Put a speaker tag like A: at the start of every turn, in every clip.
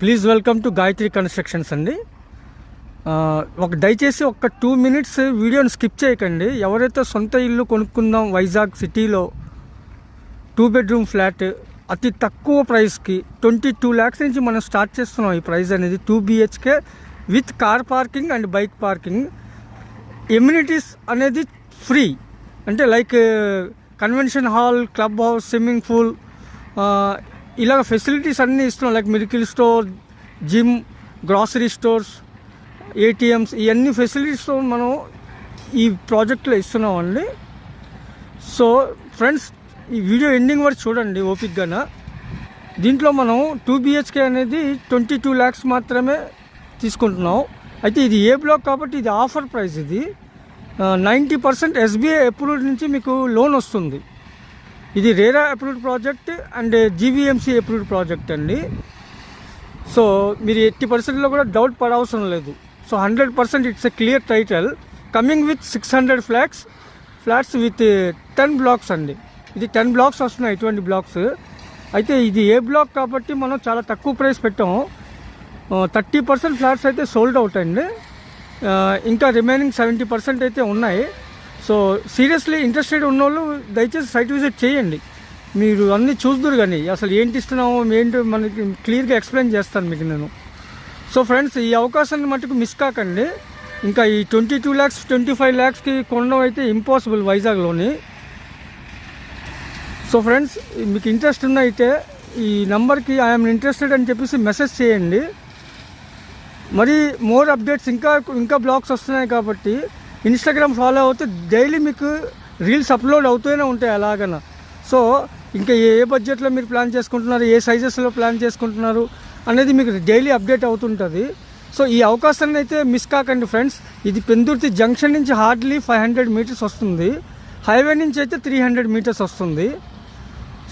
A: Please welcome to Gayatri constructions అండి. దయచేసి ఒక 2 minutes వీడియోని స్కిప్ చేయకండి. ఎవరైతే సొంత ఇల్లు కొనుక్కుందాం వైజాగ్ సిటీలో 2 bedroom ఫ్లాట్ అతి తక్కువ ప్రైస్కి 22 lakhs నుంచి మనం స్టార్ట్ చేస్తున్నాం. ఈ ప్రైస్ అనేది 2 BHK with car parking and bike parking. Amenities అనేది ఫ్రీ, అంటే like convention hall, club house, swimming pool, ఇలాగ ఫెసిలిటీస్ అన్నీ ఇస్తున్నాం. Like medical store, gym, grocery stores, ATMs, ఇవన్నీ ఫెసిలిటీస్ మనం ఈ ప్రాజెక్ట్లో ఇస్తున్నాం అండి. సో ఫ్రెండ్స్, ఈ వీడియో ఎండింగ్ వరకు చూడండి ఓపిక్గాన. దీంట్లో మనం 2 BHK అనేది 22 lakhs మాత్రమే తీసుకుంటున్నాం. అయితే ఇది ఏ బ్లాక్ కాబట్టి ఇది ఆఫర్ ప్రైస్. ఇది 90% SBI అప్రూవ్డ్ నుంచి మీకు లోన్ వస్తుంది. ఇది RERA approved project and GVMC approved project అండి. సో మీరు 80%లో కూడా డౌట్ పడవసరం లేదు. So 100% it's a clear title. Coming with 600 flats with 10 blocks అండి. ఇది 10 blocks వస్తున్నాయి, ఇటువంటి బ్లాక్స్. అయితే ఇది ఏ బ్లాక్ కాబట్టి మనం చాలా తక్కువ ప్రైస్ పెట్టాము. 30% ఫ్లాట్స్ అయితే సోల్డ్ అవుట్ అండి. ఇంకా రిమైనింగ్ 70% అయితే ఉన్నాయి. సో సీరియస్లీ ఇంట్రెస్టెడ్ ఉన్నోళ్ళు దయచేసి సైట్ విజిట్ చేయండి. మీరు అన్నీ చూద్దరు కానీ అసలు ఏంటి ఇస్తున్నామో ఏంటి మనకి క్లియర్గా ఎక్స్ప్లెయిన్ చేస్తాను మీకు నేను. సో ఫ్రెండ్స్, ఈ అవకాశాన్ని మటుకు మిస్ కాకండి. ఇంకా ఈ 22 lakhs 25 lakhsకి కొనడం అయితే ఇంపాసిబుల్ వైజాగ్లోని. సో ఫ్రెండ్స్, మీకు ఇంట్రెస్ట్ ఉన్నైతే ఈ నెంబర్కి ఐఎమ్ ఇంట్రెస్టెడ్ అని చెప్పేసి మెసేజ్ చేయండి. మరి మోర్ అప్డేట్స్ ఇంకా బ్లాగ్స్ వస్తున్నాయి కాబట్టి ఇన్స్టాగ్రామ్ ఫాలో అవుతే డైలీ మీకు రీల్స్ అప్లోడ్ అవుతూనే ఉంటాయి అలాగన. సో ఇంకా ఏ బడ్జెట్లో మీరు ప్లాన్ చేసుకుంటున్నారు, ఏ సైజెస్లో ప్లాన్ చేసుకుంటున్నారు అనేది మీకు డైలీ అప్డేట్ అవుతుంటుంది. సో ఈ అవకాశాన్ని అయితే మిస్ కాకండి ఫ్రెండ్స్. ఇది పెందుర్తి జంక్షన్ నుంచి హార్డ్లీ 500 meters వస్తుంది. హైవే నుంచి అయితే 300 meters వస్తుంది.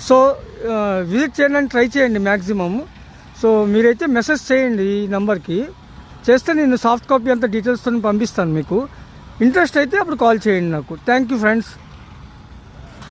A: సో విజిట్ చేయడానికి ట్రై చేయండి మ్యాక్సిమమ్. సో మీరైతే మెసేజ్ చేయండి ఈ నెంబర్కి. చేస్తే నేను సాఫ్ట్ కాపీ అంతా డీటెయిల్స్తో పంపిస్తాను మీకు. ఇంట్రెస్ట్ అయితే అప్పుడు కాల్ చేయండి నాకు. Thank you friends.